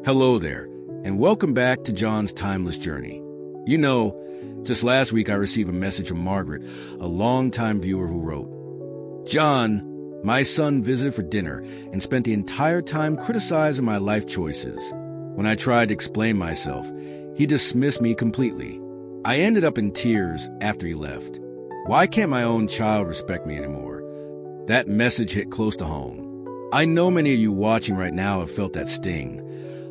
Hello there, and welcome back to John's Timeless Journey. You know, just last week I received a message from Margaret, a longtime viewer who wrote, "John, my son visited for dinner and spent the entire time criticizing my life choices. When I tried to explain myself, he dismissed me completely. I ended up in tears after he left. Why can't my own child respect me anymore?" That message hit close to home. I know many of you watching right now have felt that sting.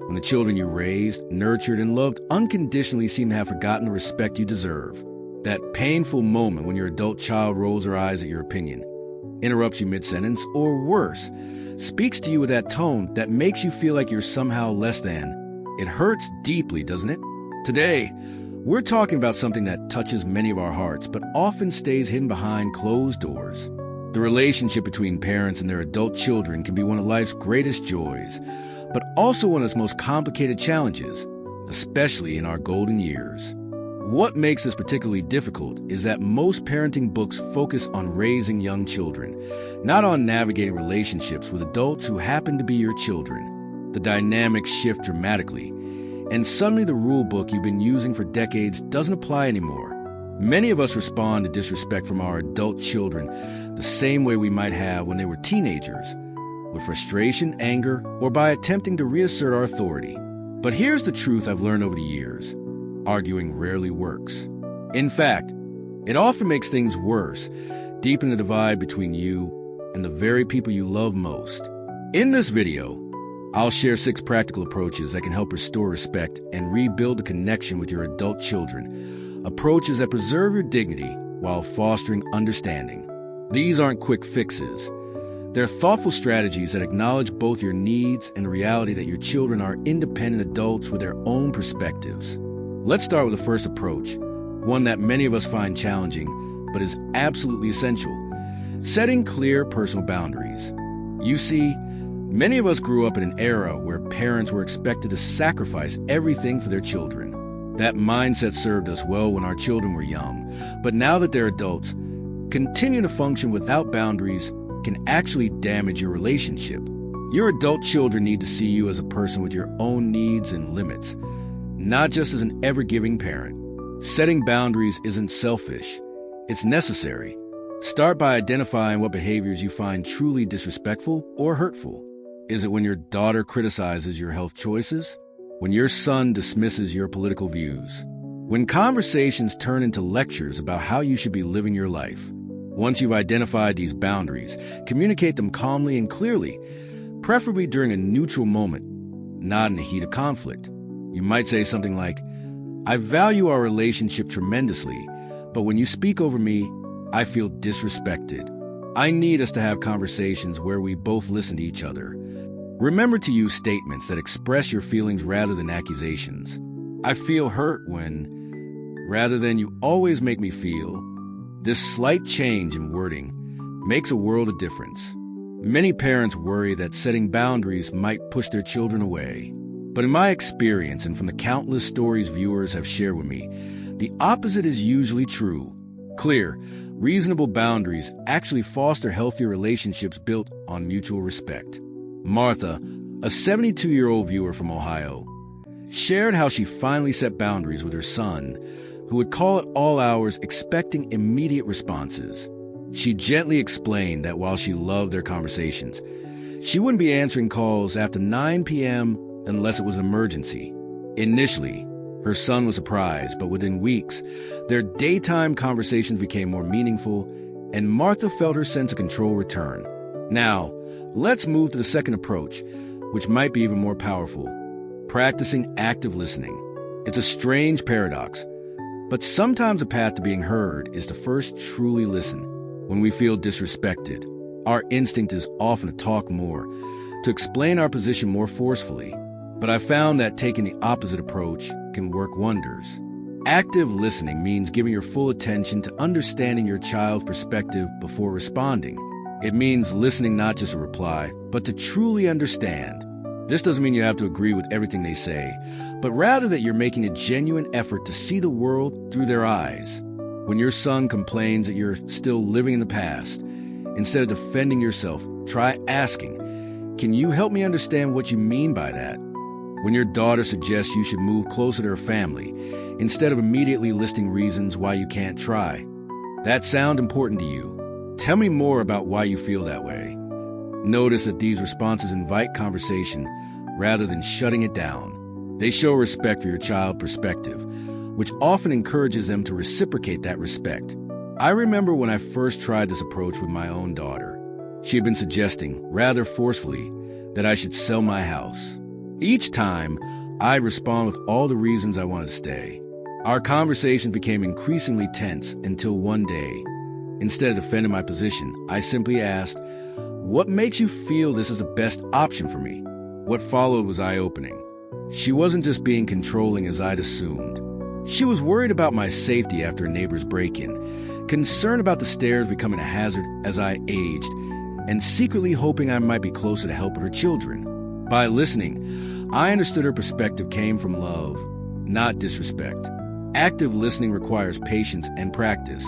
When the children you raised, nurtured, and loved unconditionally seem to have forgotten the respect you deserve. That painful moment when your adult child rolls her eyes at your opinion, interrupts you mid-sentence, or worse, speaks to you with that tone that makes you feel like you're somehow less than. It hurts deeply, doesn't it? Today, we're talking about something that touches many of our hearts, but often stays hidden behind closed doors. The relationship between parents and their adult children can be one of life's greatest joys, but also one of its most complicated challenges, especially in our golden years. What makes this particularly difficult is that most parenting books focus on raising young children, not on navigating relationships with adults who happen to be your children. The dynamics shift dramatically, and suddenly the rule book you've been using for decades doesn't apply anymore. Many of us respond to disrespect from our adult children the same way we might have when they were teenagers, with frustration, anger, or by attempting to reassert our authority. But here's the truth I've learned over the years. Arguing rarely works. In fact, it often makes things worse, deepening the divide between you and the very people you love most. In this video, I'll share 6 practical approaches that can help restore respect and rebuild the connection with your adult children. Approaches that preserve your dignity while fostering understanding. These aren't quick fixes. They're thoughtful strategies that acknowledge both your needs and the reality that your children are independent adults with their own perspectives. Let's start with the first approach, one that many of us find challenging, but is absolutely essential: setting clear personal boundaries. You see, many of us grew up in an era where parents were expected to sacrifice everything for their children. That mindset served us well when our children were young, but now that they're adults, continuing to function without boundaries can actually damage your relationship. Your adult children need to see you as a person with your own needs and limits, not just as an ever-giving parent. Setting boundaries isn't selfish, it's necessary. Start by identifying what behaviors you find truly disrespectful or hurtful. Is it when your daughter criticizes your health choices? When your son dismisses your political views? When conversations turn into lectures about how you should be living your life? Once you've identified these boundaries, communicate them calmly and clearly, preferably during a neutral moment, not in the heat of conflict. You might say something like, "I value our relationship tremendously, but when you speak over me, I feel disrespected. I need us to have conversations where we both listen to each other." Remember to use statements that express your feelings rather than accusations. "I feel hurt when," rather than "you always make me feel." This slight change in wording makes a world of difference. Many parents worry that setting boundaries might push their children away. But in my experience, and from the countless stories viewers have shared with me, the opposite is usually true. Clear, reasonable boundaries actually foster healthier relationships built on mutual respect. Martha, a 72-year-old viewer from Ohio, shared how she finally set boundaries with her son, who would call at all hours expecting immediate responses. She gently explained that while she loved their conversations, she wouldn't be answering calls after 9 p.m. unless it was an emergency. Initially, her son was surprised, but within weeks, their daytime conversations became more meaningful, and Martha felt her sense of control return. Now, let's move to the second approach, which might be even more powerful: practicing active listening. It's a strange paradox, but sometimes the path to being heard is to first truly listen. When we feel disrespected, our instinct is often to talk more, to explain our position more forcefully. But I found that taking the opposite approach can work wonders. Active listening means giving your full attention to understanding your child's perspective before responding. It means listening not just to reply, but to truly understand. This doesn't mean you have to agree with everything they say, but rather that you're making a genuine effort to see the world through their eyes. When your son complains that you're still living in the past, instead of defending yourself, try asking, "Can you help me understand what you mean by that?" When your daughter suggests you should move closer to her family, instead of immediately listing reasons why you can't try. That sound important to you? Tell me more about why you feel that way. Notice that these responses invite conversation rather than shutting it down. They show respect for your child's perspective, which often encourages them to reciprocate that respect. I remember when I first tried this approach with my own daughter. She had been suggesting, rather forcefully, that I should sell my house. Each time, I'd respond with all the reasons I wanted to stay. Our conversation became increasingly tense until one day, instead of defending my position, I simply asked, "What makes you feel this is the best option for me?" What followed was eye-opening. She wasn't just being controlling as I'd assumed. She was worried about my safety after a neighbor's break-in, concerned about the stairs becoming a hazard as I aged, and secretly hoping I might be closer to helping her children. By listening, I understood her perspective came from love, not disrespect. Active listening requires patience and practice.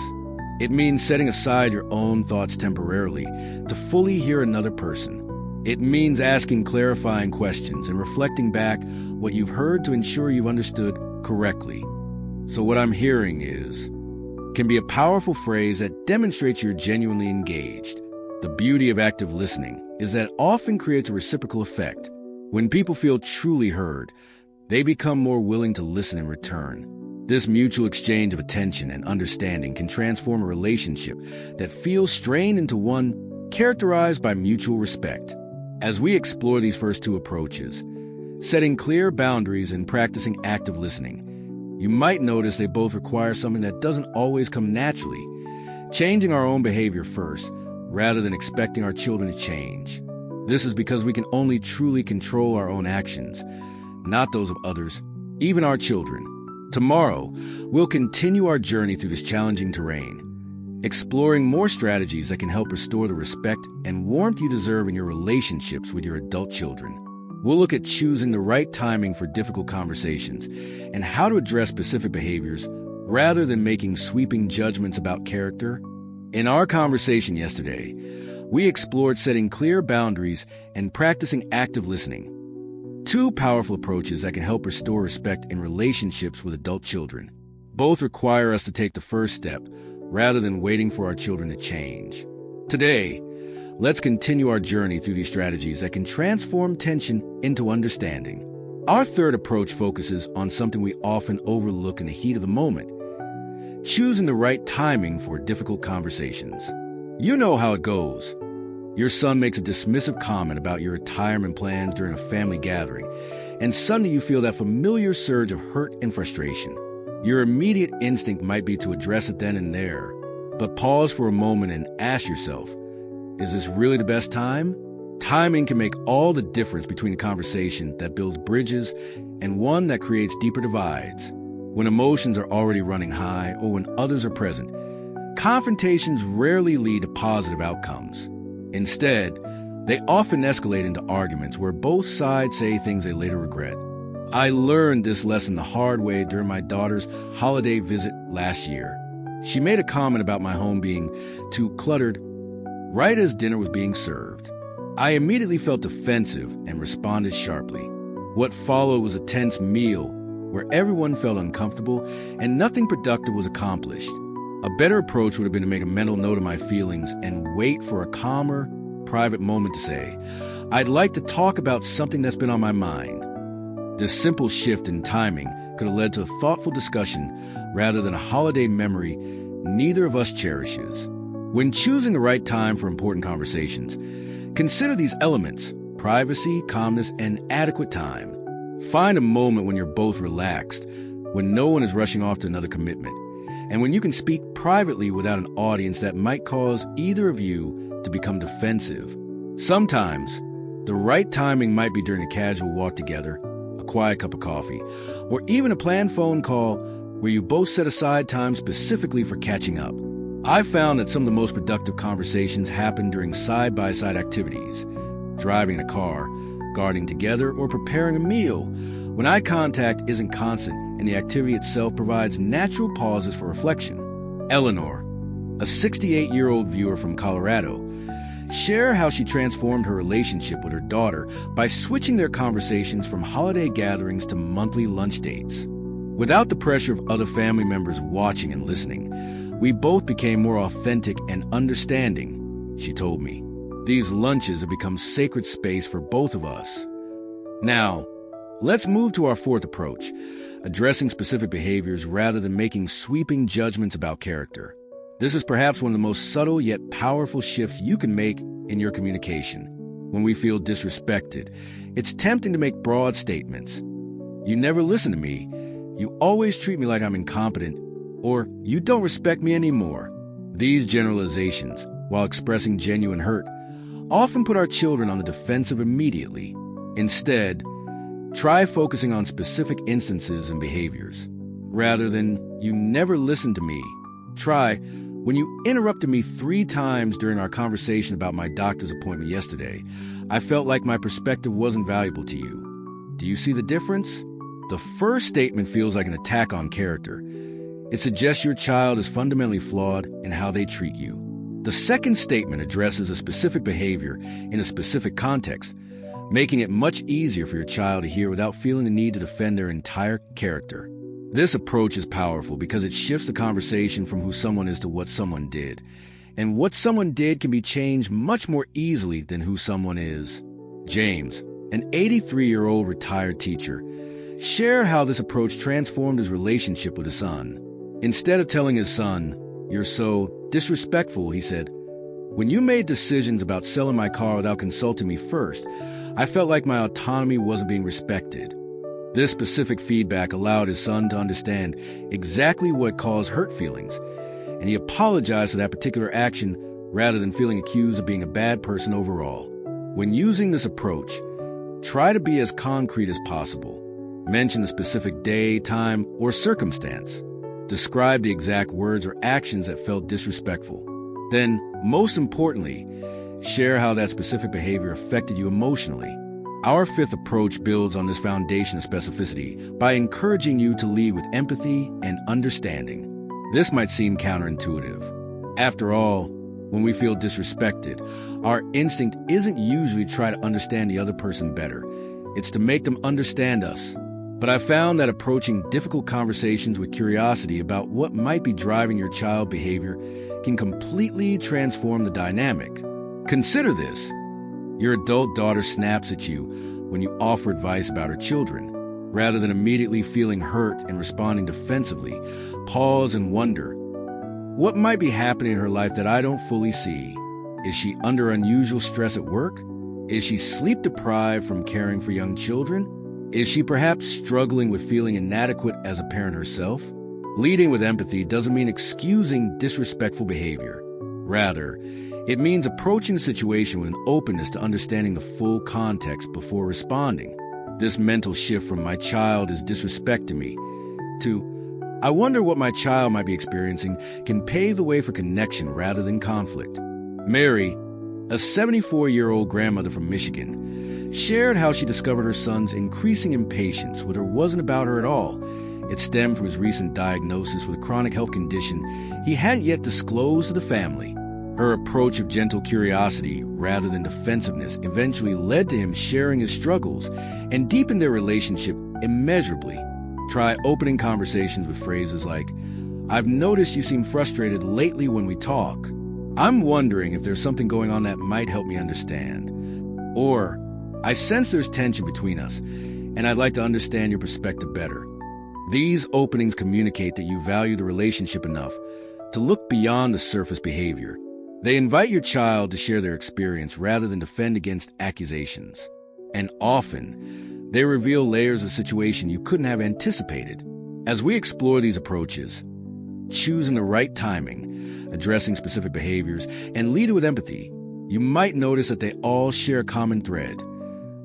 It means setting aside your own thoughts temporarily to fully hear another person. It means asking clarifying questions and reflecting back what you've heard to ensure you've understood correctly. So what I'm hearing can be a powerful phrase that demonstrates you're genuinely engaged. The beauty of active listening is that it often creates a reciprocal effect. When people feel truly heard, they become more willing to listen in return. This mutual exchange of attention and understanding can transform a relationship that feels strained into one characterized by mutual respect. As we explore these first two approaches, setting clear boundaries and practicing active listening, you might notice they both require something that doesn't always come naturally, changing our own behavior first, rather than expecting our children to change. This is because we can only truly control our own actions, not those of others, even our children. Tomorrow, we'll continue our journey through this challenging terrain, exploring more strategies that can help restore the respect and warmth you deserve in your relationships with your adult children. We'll look at choosing the right timing for difficult conversations and how to address specific behaviors rather than making sweeping judgments about character. In our conversation yesterday, we explored setting clear boundaries and practicing active listening, two powerful approaches that can help restore respect in relationships with adult children. Both require us to take the first step rather than waiting for our children to change. Today, let's continue our journey through these strategies that can transform tension into understanding. Our third approach focuses on something we often overlook in the heat of the moment: choosing the right timing for difficult conversations. You know how it goes. Your son makes a dismissive comment about your retirement plans during a family gathering, and suddenly you feel that familiar surge of hurt and frustration. Your immediate instinct might be to address it then and there, but pause for a moment and ask yourself, is this really the best time? Timing can make all the difference between a conversation that builds bridges and one that creates deeper divides. When emotions are already running high or when others are present, confrontations rarely lead to positive outcomes. Instead, they often escalate into arguments where both sides say things they later regret. I learned this lesson the hard way during my daughter's holiday visit last year. She made a comment about my home being too cluttered right as dinner was being served. I immediately felt defensive and responded sharply. What followed was a tense meal where everyone felt uncomfortable and nothing productive was accomplished. A better approach would have been to make a mental note of my feelings and wait for a calmer, private moment to say, "I'd like to talk about something that's been on my mind." This simple shift in timing could have led to a thoughtful discussion rather than a holiday memory neither of us cherishes. When choosing the right time for important conversations, consider these elements: privacy, calmness, and adequate time. Find a moment when you're both relaxed, when no one is rushing off to another commitment, and when you can speak privately without an audience that might cause either of you to become defensive. Sometimes, the right timing might be during a casual walk together, a quiet cup of coffee, or even a planned phone call where you both set aside time specifically for catching up. I've found that some of the most productive conversations happen during side-by-side activities, driving in a car, gardening together, or preparing a meal, when eye contact isn't constant and the activity itself provides natural pauses for reflection. Eleanor, a 68-year-old viewer from Colorado, Share how she transformed her relationship with her daughter by switching their conversations from holiday gatherings to monthly lunch dates. Without the pressure of other family members watching and listening, we both became more authentic and understanding, she told me. These lunches have become sacred space for both of us. Now, let's move to our fourth approach, addressing specific behaviors rather than making sweeping judgments about character. This is perhaps one of the most subtle yet powerful shifts you can make in your communication. When we feel disrespected, it's tempting to make broad statements. You never listen to me. You always treat me like I'm incompetent, or you don't respect me anymore. These generalizations, while expressing genuine hurt, often put our children on the defensive immediately. Instead, try focusing on specific instances and behaviors. Rather than, you never listened to me, try, when you interrupted me 3 times during our conversation about my doctor's appointment yesterday, I felt like my perspective wasn't valuable to you. Do you see the difference? The first statement feels like an attack on character. It suggests your child is fundamentally flawed in how they treat you. The second statement addresses a specific behavior in a specific context, making it much easier for your child to hear without feeling the need to defend their entire character. This approach is powerful because it shifts the conversation from who someone is to what someone did. And what someone did can be changed much more easily than who someone is. James, an 83-year-old retired teacher, shared how this approach transformed his relationship with his son. Instead of telling his son, "You're so disrespectful," he said, "When you made decisions about selling my car without consulting me first, I felt like my autonomy wasn't being respected." This specific feedback allowed his son to understand exactly what caused hurt feelings, and he apologized for that particular action rather than feeling accused of being a bad person overall. When using this approach, try to be as concrete as possible. Mention the specific day, time, or circumstance. Describe the exact words or actions that felt disrespectful. Then, most importantly, share how that specific behavior affected you emotionally. Our fifth approach builds on this foundation of specificity by encouraging you to lead with empathy and understanding. This might seem counterintuitive. After all, when we feel disrespected, our instinct isn't usually to try to understand the other person better. It's to make them understand us. But I found that approaching difficult conversations with curiosity about what might be driving your child's behavior can completely transform the dynamic. Consider this. Your adult daughter snaps at you when you offer advice about her children. Rather than immediately feeling hurt and responding defensively, pause and wonder, what might be happening in her life that I don't fully see? Is she under unusual stress at work? Is she sleep deprived from caring for young children? Is she perhaps struggling with feeling inadequate as a parent herself? Leading with empathy doesn't mean excusing disrespectful behavior. Rather, it means approaching the situation with an openness to understanding the full context before responding. This mental shift from "my child is disrespecting me" to "I wonder what my child might be experiencing" can pave the way for connection rather than conflict. Mary, a 74-year-old grandmother from Michigan, shared how she discovered her son's increasing impatience with her wasn't about her at all. It stemmed from his recent diagnosis with a chronic health condition he hadn't yet disclosed to the family. Her approach of gentle curiosity rather than defensiveness eventually led to him sharing his struggles and deepened their relationship immeasurably. Try opening conversations with phrases like, "I've noticed you seem frustrated lately when we talk. I'm wondering if there's something going on that might help me understand." Or, "I sense there's tension between us, and I'd like to understand your perspective better." These openings communicate that you value the relationship enough to look beyond the surface behavior. They invite your child to share their experience rather than defend against accusations. And often, they reveal layers of situation you couldn't have anticipated. As we explore these approaches, choosing the right timing, addressing specific behaviors, and leading with empathy, you might notice that they all share a common thread.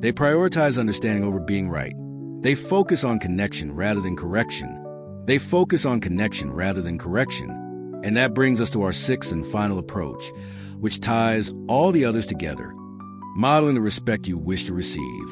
They prioritize understanding over being right. They focus on connection rather than correction. And that brings us to our sixth and final approach, which ties all the others together, modeling the respect you wish to receive.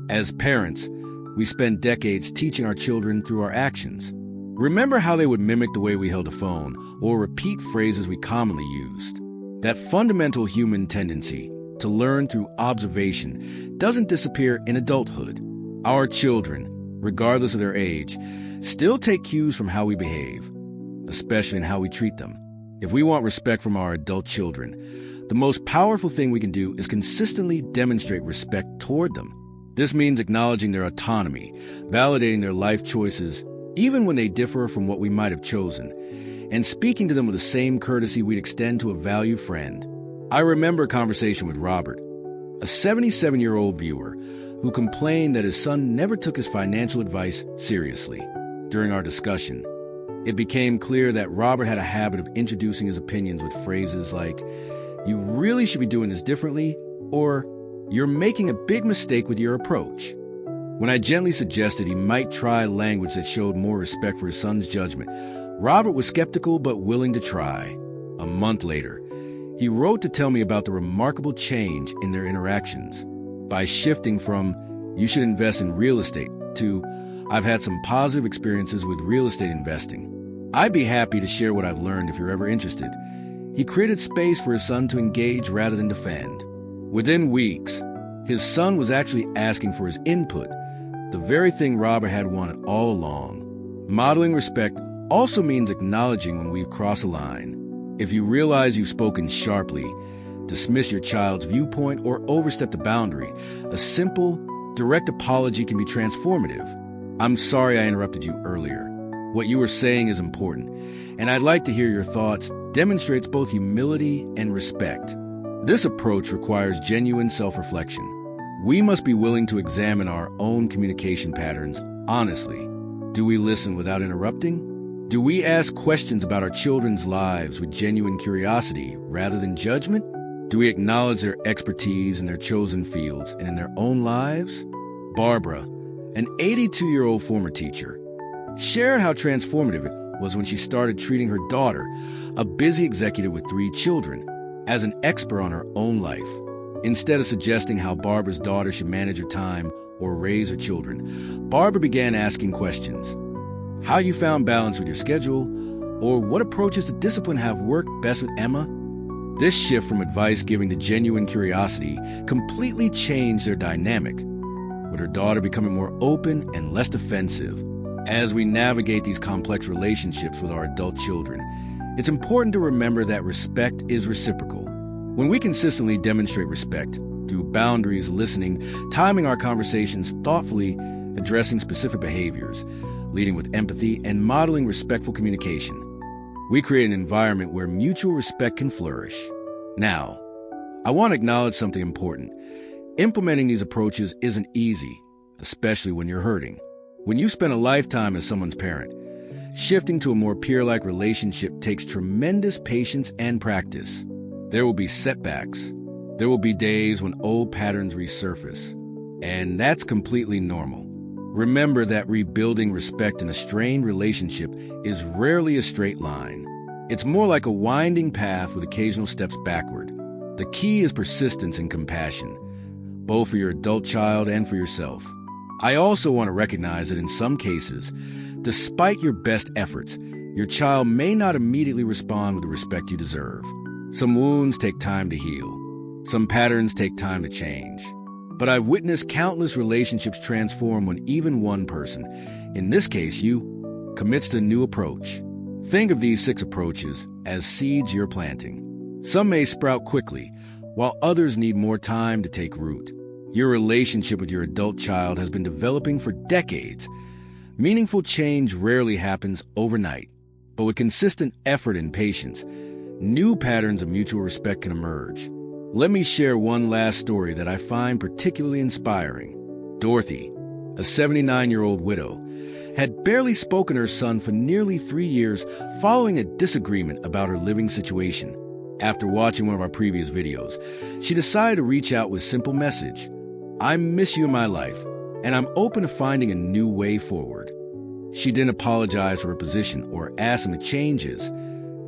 As parents, we spend decades teaching our children through our actions. Remember how they would mimic the way we held a phone or repeat phrases we commonly used. That fundamental human tendency to learn through observation doesn't disappear in adulthood. Our children, regardless of their age, still take cues from how we behave, especially in how we treat them. If we want respect from our adult children, the most powerful thing we can do is consistently demonstrate respect toward them. This means acknowledging their autonomy, validating their life choices, even when they differ from what we might have chosen, and speaking to them with the same courtesy we'd extend to a valued friend. I remember a conversation with Robert, a 77-year-old viewer who complained that his son never took his financial advice seriously. During our discussion, it became clear that Robert had a habit of introducing his opinions with phrases like, "You really should be doing this differently," or "You're making a big mistake with your approach." When I gently suggested he might try language that showed more respect for his son's judgment, Robert was skeptical but willing to try. A month later, he wrote to tell me about the remarkable change in their interactions. By shifting from, "You should invest in real estate," to, "I've had some positive experiences with real estate investing. I'd be happy to share what I've learned if you're ever interested." He created space for his son to engage rather than defend. Within weeks, his son was actually asking for his input, the very thing Robert had wanted all along. Modeling respect also means acknowledging when we've crossed a line. If you realize you've spoken sharply, dismiss your child's viewpoint, or overstepped a boundary, a simple, direct apology can be transformative. "I'm sorry I interrupted you earlier. What you were saying is important, and I'd like to hear your thoughts," demonstrates both humility and respect. This approach requires genuine self-reflection. We must be willing to examine our own communication patterns honestly. Do we listen without interrupting? Do we ask questions about our children's lives with genuine curiosity rather than judgment? Do we acknowledge their expertise in their chosen fields and in their own lives? Barbara, an 82-year-old former teacher, shared how transformative it was when she started treating her daughter, a busy executive with 3 children, as an expert on her own life. Instead of suggesting how Barbara's daughter should manage her time or raise her children, Barbara began asking questions. How you found balance with your schedule, or what approaches to discipline have worked best with Emma? This shift from advice giving to genuine curiosity completely changed their dynamic, with her daughter becoming more open and less defensive. As we navigate these complex relationships with our adult children, it's important to remember that respect is reciprocal. When we consistently demonstrate respect through boundaries, listening, timing our conversations thoughtfully, addressing specific behaviors, leading with empathy, and modeling respectful communication, we create an environment where mutual respect can flourish. Now, I want to acknowledge something important. Implementing these approaches isn't easy, especially when you're hurting. When you spend a lifetime as someone's parent, shifting to a more peer-like relationship takes tremendous patience and practice. There will be setbacks. There will be days when old patterns resurface, and that's completely normal. Remember that rebuilding respect in a strained relationship is rarely a straight line. It's more like a winding path with occasional steps backward. The key is persistence and compassion, both for your adult child and for yourself. I also want to recognize that in some cases, despite your best efforts, your child may not immediately respond with the respect you deserve. Some wounds take time to heal. Some patterns take time to change. But I've witnessed countless relationships transform when even one person, in this case you, commits to a new approach. Think of these 6 approaches as seeds you're planting. Some may sprout quickly, while others need more time to take root. Your relationship with your adult child has been developing for decades. Meaningful change rarely happens overnight, but with consistent effort and patience, new patterns of mutual respect can emerge. Let me share one last story that I find particularly inspiring. Dorothy, a 79-year-old widow, had barely spoken to her son for nearly 3 years following a disagreement about her living situation. After watching one of our previous videos, she decided to reach out with a simple message: "I miss you in my life, and I'm open to finding a new way forward." She didn't apologize for her position or ask him to change his.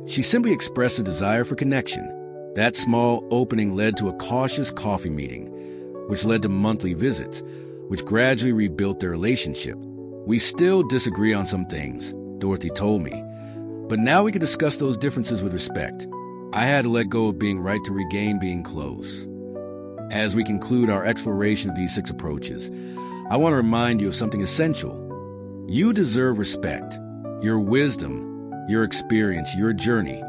She simply expressed a desire for connection. That small opening led to a cautious coffee meeting, which led to monthly visits, which gradually rebuilt their relationship. "We still disagree on some things," Dorothy told me, "but now we can discuss those differences with respect. I had to let go of being right to regain being close. As we conclude our exploration of these 6 approaches, I want to remind you of something essential. You deserve respect. Your wisdom, your experience, your journey,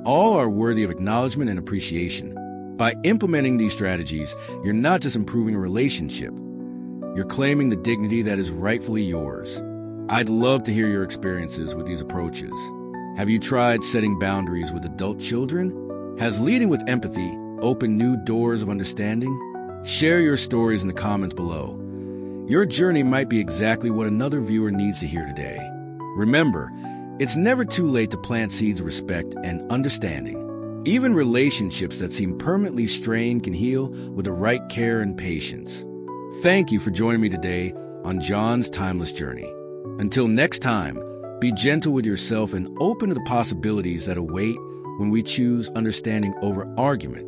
all are worthy of acknowledgement and appreciation. By implementing these strategies, you're not just improving a relationship, you're claiming the dignity that is rightfully yours. I'd love to hear your experiences with these approaches. Have you tried setting boundaries with adult children? Has leading with empathy opened new doors of understanding? Share your stories in the comments below. Your journey might be exactly what another viewer needs to hear today. Remember, it's never too late to plant seeds of respect and understanding. Even relationships that seem permanently strained can heal with the right care and patience. Thank you for joining me today on John's Timeless Journey. Until next time, be gentle with yourself and open to the possibilities that await when we choose understanding over argument.